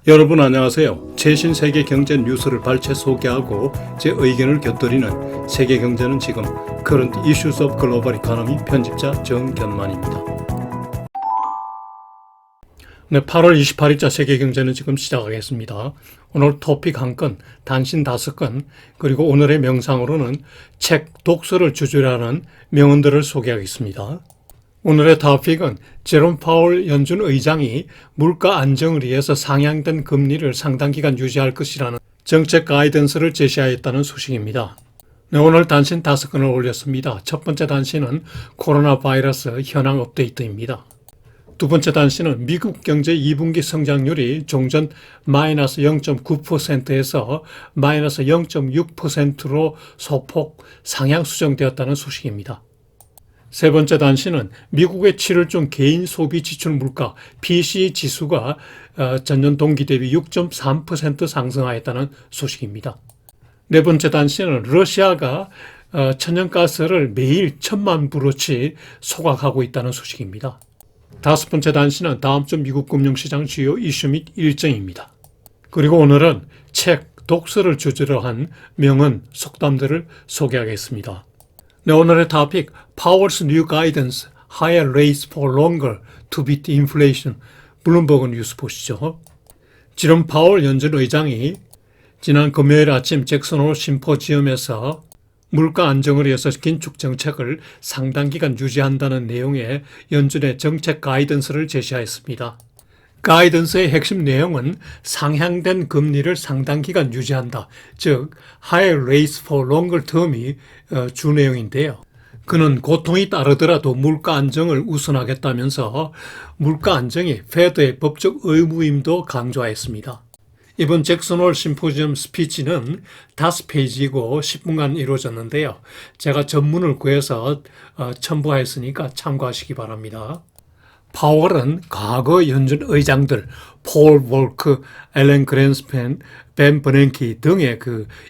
여러분 안녕하세요. 최신 세계 경제 뉴스를 발췌 소개하고 제 의견을 곁들이는 세계 경제는 지금 Current Issues of Global Economy 편집자 정견만입니다. 네, 8월 28일자 세계 경제는 지금 시작하겠습니다. 오늘 토픽 한 건, 단신 5건, 그리고 오늘의 명상으로는 책 독서를 주제라는 명언들을 소개하겠습니다. 오늘의 토픽은 제롬 파월 연준 의장이 물가 안정을 위해서 상향된 금리를 상당 기간 유지할 것이라는 정책 가이던스를 제시하였다는 소식입니다. 네, 오늘 단신 5건을 올렸습니다. 첫 번째 단신은 코로나 바이러스 현황 업데이트입니다. 두 번째 단신은 미국 경제 2분기 성장률이 종전 마이너스 0.9%에서 마이너스 0.6%로 소폭 상향 수정되었다는 소식입니다. 세 번째 단신은 미국의 7월 중 개인 소비 지출 물가 PCE 지수가 전년 동기 대비 6.3% 상승하였다는 소식입니다. 네 번째 단신은 러시아가 천연가스를 매일 1,000만 브로치 소각하고 있다는 소식입니다. 다섯 번째 단신은 다음 주 미국 금융시장 주요 이슈 및 일정입니다. 그리고 오늘은 책, 독서를 주제로 한 명언, 속담들을 소개하겠습니다. 네, 오늘의 토픽, Powell's New Guidance, Higher Rates for Longer to Beat Inflation. 블룸버그 뉴스 보시죠. 제롬 파월 연준 의장이 지난 금요일 아침 잭슨홀 심포지엄에서 물가 안정을 위해서 긴축 정책을 상당 기간 유지한다는 내용의 연준의 정책 가이던스를 제시하였습니다. 가이던스의 핵심 내용은 상향된 금리를 상당 기간 유지한다. 즉, higher rates for longer term이 주 내용인데요. 그는 고통이 따르더라도 물가 안정을 우선하겠다면서 물가 안정이 페드의 법적 의무임도 강조하였습니다. 이번 잭슨홀 심포지엄 스피치는 5페이지이고 10분간 이루어졌는데요. 제가 전문을 구해서 첨부하였으니까 참고하시기 바랍니다. 파월은 과거 연준 의장들 폴 볼크, 앨런 그랜스팬, 벤 버냉키 등의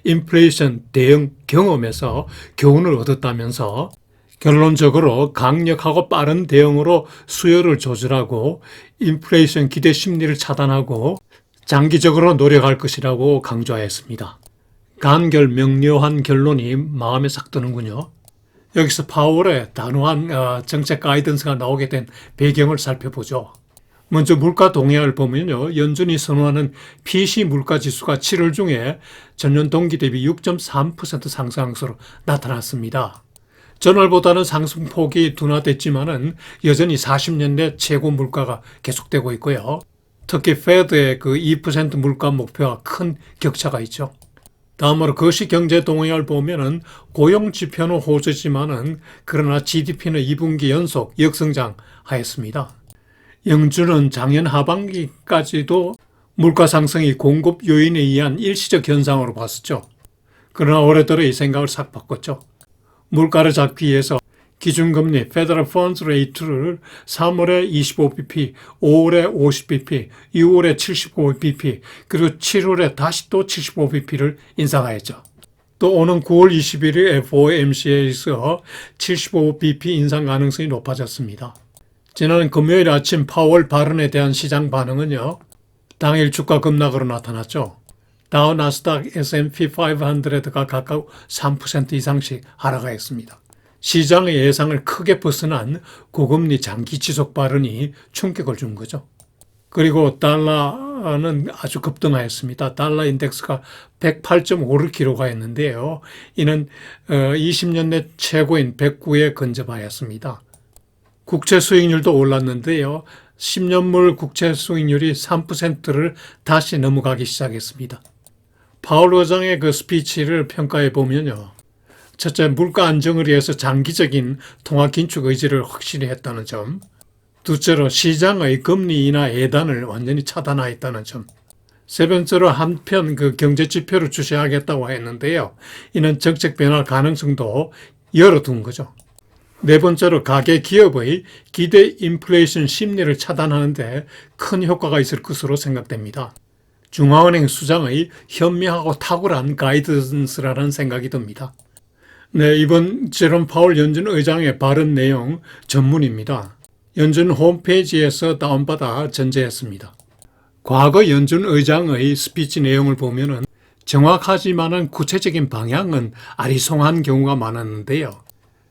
인플레이션 대응 경험에서 교훈을 얻었다면서 결론적으로 강력하고 빠른 대응으로 수요를 조절하고 인플레이션 기대 심리를 차단하고 장기적으로 노력할 것이라고 강조하였습니다. 간결 명료한 결론이 마음에 싹 드는군요. 여기서 파월의 단호한 정책 가이던스가 나오게 된 배경을 살펴보죠. 먼저 물가 동향을 보면요. 연준이 선호하는 PC 물가 지수가 7월 중에 전년 동기 대비 6.3% 상승한 것으로 나타났습니다. 전월보다는 상승폭이 둔화됐지만은 여전히 40년대 최고 물가가 계속되고 있고요. 특히 페드의 2% 물가 목표와 큰 격차가 있죠. 다음으로 거시 경제 동향을 보면은 고용 지표는 호조지만은 그러나 GDP는 2분기 연속 역성장하였습니다. 연준은 작년 하반기까지도 물가 상승이 공급 요인에 의한 일시적 현상으로 봤었죠. 그러나 올해 들어 이 생각을 싹 바꿨죠. 물가를 잡기 위해서 기준금리 Federal Funds Rate를 3월에 25bp, 5월에 50bp, 6월에 75bp, 그리고 7월에 다시 또 75bp를 인상하였죠. 또 오는 9월 21일 FOMC에서 75bp 인상 가능성이 높아졌습니다. 지난 금요일 아침 파월 발언에 대한 시장 반응은요. 당일 주가 급락으로 나타났죠. 다우 나스닥 S&P 500가 각각 3% 이상씩 하락하였습니다. 시장의 예상을 크게 벗어난 고금리 장기 지속 발언이 충격을 준 거죠. 그리고 달러는 아주 급등하였습니다. 달러 인덱스가 108.5를 기록하였는데요. 이는 20년 내 최고인 109에 근접하였습니다. 국채 수익률도 올랐는데요. 10년물 국채 수익률이 3%를 다시 넘어가기 시작했습니다. 파월 의장의 스피치를 평가해 보면요. 첫째, 물가 안정을 위해서 장기적인 통화 긴축 의지를 확실히 했다는 점. 둘째로 시장의 금리 인하 예단을 완전히 차단하였다는 점. 세 번째로 한편 경제 지표를 주시하겠다고 했는데요. 이는 정책 변화 가능성도 열어둔 거죠. 네 번째로 가계 기업의 기대 인플레이션 심리를 차단하는 데 큰 효과가 있을 것으로 생각됩니다. 중앙은행 수장의 현명하고 탁월한 가이던스라는 생각이 듭니다. 네, 이번 제롬 파월 연준 의장의 발언 내용 전문입니다. 연준 홈페이지에서 다운받아 전제했습니다. 과거 연준 의장의 스피치 내용을 보면은 정확하지만은 구체적인 방향은 아리송한 경우가 많았는데요.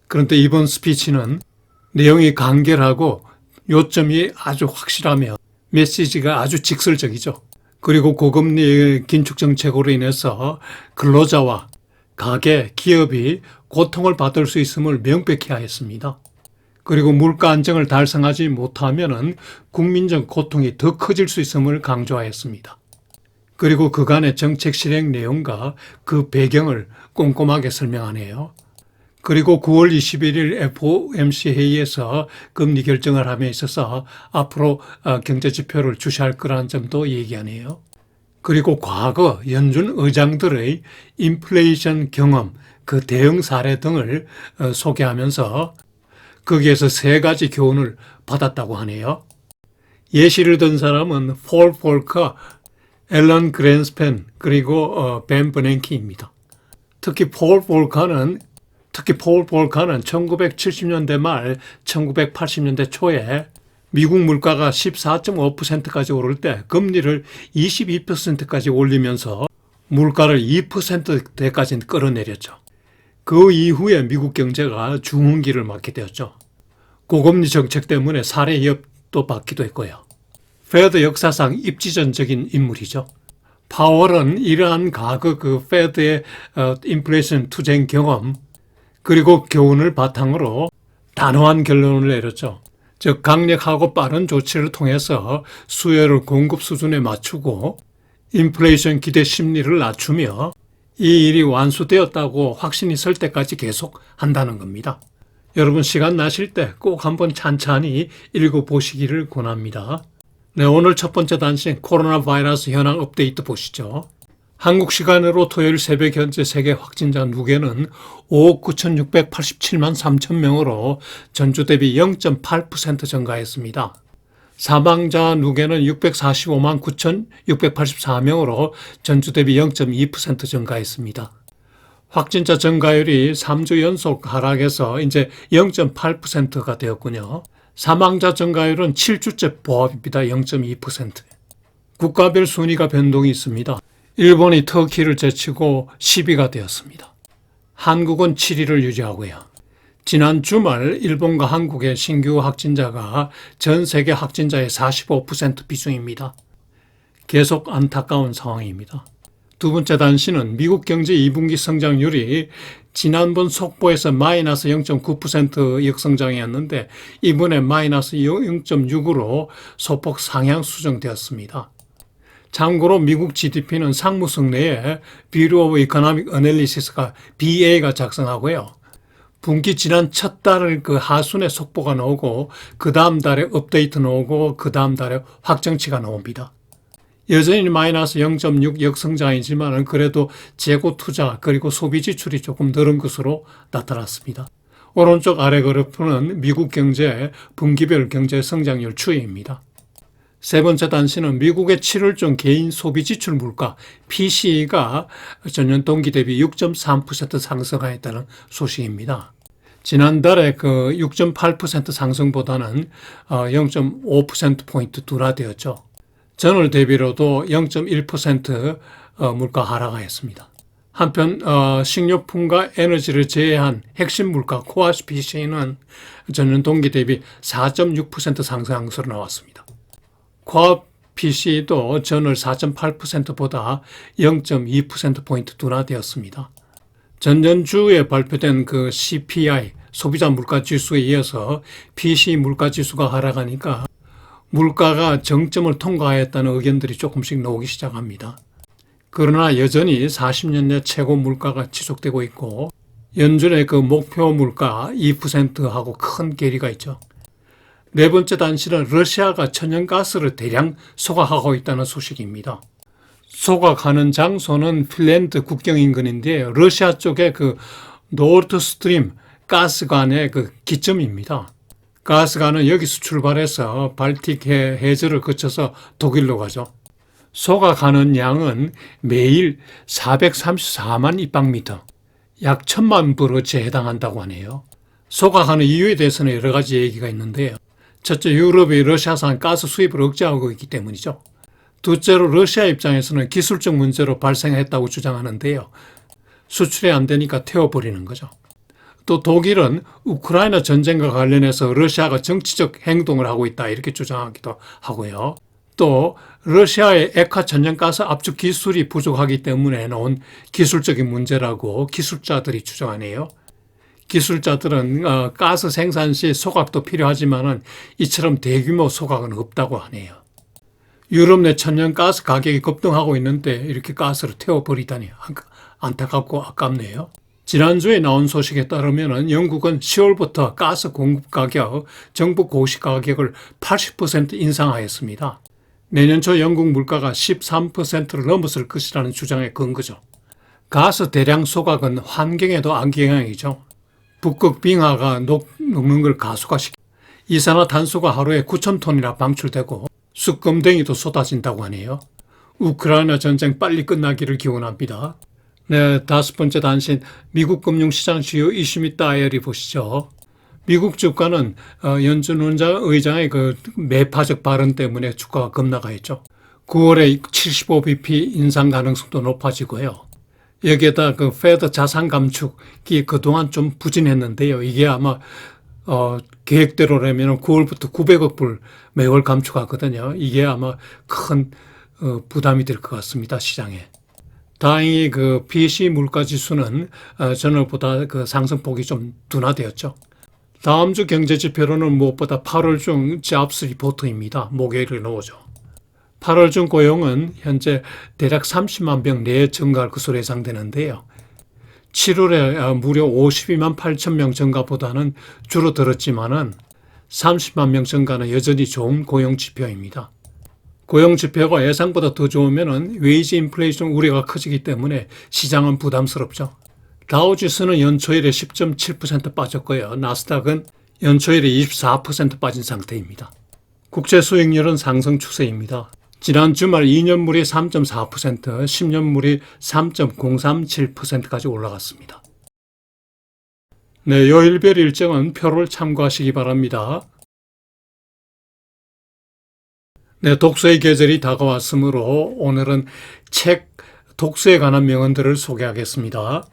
그런데 이번 스피치는 내용이 간결하고 요점이 아주 확실하며 메시지가 아주 직설적이죠. 그리고 고금리 긴축 정책으로 인해서 근로자와 가계, 기업이 고통을 받을 수 있음을 명백히 하였습니다. 그리고 물가 안정을 달성하지 못하면은 국민적 고통이 더 커질 수 있음을 강조하였습니다. 그리고 그간의 정책 실행 내용과 그 배경을 꼼꼼하게 설명하네요. 그리고 9월 21일 FOMC 회의에서 금리 결정을 함에 있어서 앞으로 경제 지표를 주시할 거라는 점도 얘기하네요. 그리고 과거 연준 의장들의 인플레이션 경험, 그 대응 사례 등을 소개하면서 거기에서 3가지 교훈을 받았다고 하네요. 예시를 든 사람은 폴 폴커, 앨런 그랜스팬, 그리고 벤 버냉키입니다. 특히 폴 폴커는 1970년대 말 1980년대 초에 미국 물가가 14.5%까지 오를 때 금리를 22%까지 올리면서 물가를 2%대까지 끌어내렸죠. 그 이후에 미국 경제가 중흥기를 맞게 되었죠. 고금리 정책 때문에 사례 기업도 받기도 했고요. 페드 역사상 입지전적인 인물이죠. 파월은 이러한 과거 그 페드의 인플레이션 투쟁 경험 그리고 교훈을 바탕으로 단호한 결론을 내렸죠. 즉 강력하고 빠른 조치를 통해서 수요를 공급 수준에 맞추고 인플레이션 기대 심리를 낮추며 이 일이 완수되었다고 확신이 설 때까지 계속 한다는 겁니다. 여러분 시간 나실 때 꼭 한번 찬찬히 읽어보시기를 권합니다. 네, 오늘 첫 번째 단신 코로나 바이러스 현황 업데이트 보시죠. 한국 시간으로 토요일 새벽 현재 세계 확진자 누계는 5억 9,687만 3천 명으로 전주 대비 0.8% 증가했습니다. 사망자 누계는 645만 9,684명으로 전주 대비 0.2% 증가했습니다. 확진자 증가율이 3주 연속 하락해서 이제 0.8%가 되었군요. 사망자 증가율은 7주째 보합입니다. 0.2%. 국가별 순위가 변동이 있습니다. 일본이 터키를 제치고 10위가 되었습니다. 한국은 7위를 유지하고요. 지난 주말 일본과 한국의 신규 확진자가 전 세계 확진자의 45% 비중입니다. 계속 안타까운 상황입니다. 두 번째 단신은 미국 경제 2분기 성장률이 지난번 속보에서 마이너스 0.9% 역성장이었는데 이번에 마이너스 0.6으로 소폭 상향 수정되었습니다. 참고로 미국 GDP는 상무성 내에 Bureau of Economic Analysis가 BA가 작성하고요. 분기 지난 첫 달을 그 하순에 속보가 나오고 그 다음 달에 업데이트 나오고 그 다음 달에 확정치가 나옵니다. 여전히 마이너스 0.6 역성장이지만 그래도 재고 투자 그리고 소비 지출이 조금 늘은 것으로 나타났습니다. 오른쪽 아래 그래프는 미국 경제 분기별 경제 성장률 추이입니다. 세 번째 단신은 미국의 7월 중 개인 소비 지출 물가 PCE가 전년 동기 대비 6.3% 상승하였다는 소식입니다. 지난달에 그 6.8% 상승보다는 0.5%포인트 둔화되었죠. 전월 대비로도 0.1% 물가 하락하였습니다. 한편 식료품과 에너지를 제외한 핵심 물가 코어 PCE는 전년 동기 대비 4.6% 상승한 것으로 나왔습니다. 코어 PCE도 전월 4.8%보다 0.2%포인트 둔화되었습니다. 전년주에 발표된 그 CPI 소비자 물가 지수에 이어서 PCE 물가 지수가 하락하니까 물가가 정점을 통과했다는 의견들이 조금씩 나오기 시작합니다. 그러나 여전히 40년 내 최고 물가가 지속되고 있고 연준의 그 목표 물가 2%하고 큰 괴리가 있죠. 네 번째 단신은 러시아가 천연가스를 대량 소각하고 있다는 소식입니다. 소각하는 장소는 핀란드 국경 인근인데 러시아 쪽의 그 노르트 스트림 가스관의 그 기점입니다. 가스관은 여기서 출발해서 발틱해 해저를 거쳐서 독일로 가죠. 소각하는 양은 매일 434만 입방미터, 약 1,000만 브로치에 해당한다고 하네요. 소각하는 이유에 대해서는 여러 가지 얘기가 있는데요. 첫째, 유럽이 러시아산 가스 수입을 억제하고 있기 때문이죠. 둘째로 러시아 입장에서는 기술적 문제로 발생했다고 주장하는데요. 수출이 안 되니까 태워버리는 거죠. 또 독일은 우크라이나 전쟁과 관련해서 러시아가 정치적 행동을 하고 있다 이렇게 주장하기도 하고요. 또 러시아의 액화 천연가스 압축 기술이 부족하기 때문에 나온 기술적인 문제라고 기술자들이 주장하네요. 기술자들은 가스 생산 시 소각도 필요하지만은 이처럼 대규모 소각은 없다고 하네요. 유럽 내 천연가스 가격이 급등하고 있는데 이렇게 가스를 태워버리다니 안타깝고 아깝네요. 지난주에 나온 소식에 따르면 영국은 10월부터 가스 공급 가격, 정부 고시 가격을 80% 인상하였습니다. 내년 초 영국 물가가 13%를 넘었을 것이라는 주장에 근거죠. 가스 대량 소각은 환경에도 악영향이죠. 북극 빙하가 녹는 걸 가속화시키고 이산화탄소가 하루에 9,000톤이나 방출되고 숯검댕이도 쏟아진다고 하네요. 우크라이나 전쟁 빨리 끝나기를 기원합니다. 네, 다섯 번째 단신, 미국 금융시장 주요 이슈 다이어리 보시죠. 미국 주가는 연준 의장의 그 매파적 발언 때문에 주가가 급락하 있죠. 9월에 75bp 인상 가능성도 높아지고요. 여기에다 그 페드 자산 감축이 그동안 좀 부진했는데요. 이게 아마 계획대로라면 9월부터 900억 불 매월 감축하거든요. 이게 아마 큰 부담이 될 것 같습니다. 시장에. 다행히 그 PC 물가 지수는 전월보다 그 상승폭이 좀 둔화되었죠. 다음 주 경제 지표로는 무엇보다 8월 중 잡스 리포트입니다. 목요일에 나오죠. 8월 중 고용은 현재 대략 30만 명 내에 증가할 것으로 예상되는데요. 7월에 무려 52만 8천 명 증가보다는 줄어들었지만은 30만 명 증가는 여전히 좋은 고용 지표입니다. 고용 지표가 예상보다 더 좋으면 웨이지 인플레이션 우려가 커지기 때문에 시장은 부담스럽죠. 다우지수는 연초일에 10.7% 빠졌고요. 나스닥은 연초일에 24% 빠진 상태입니다. 국채 수익률은 상승 추세입니다. 지난 주말 2년물이 3.4%, 10년물이 3.037%까지 올라갔습니다. 네, 요일별 일정은 표를 참고하시기 바랍니다. 네, 독서의 계절이 다가왔으므로 오늘은 책 독서에 관한 명언들을 소개하겠습니다.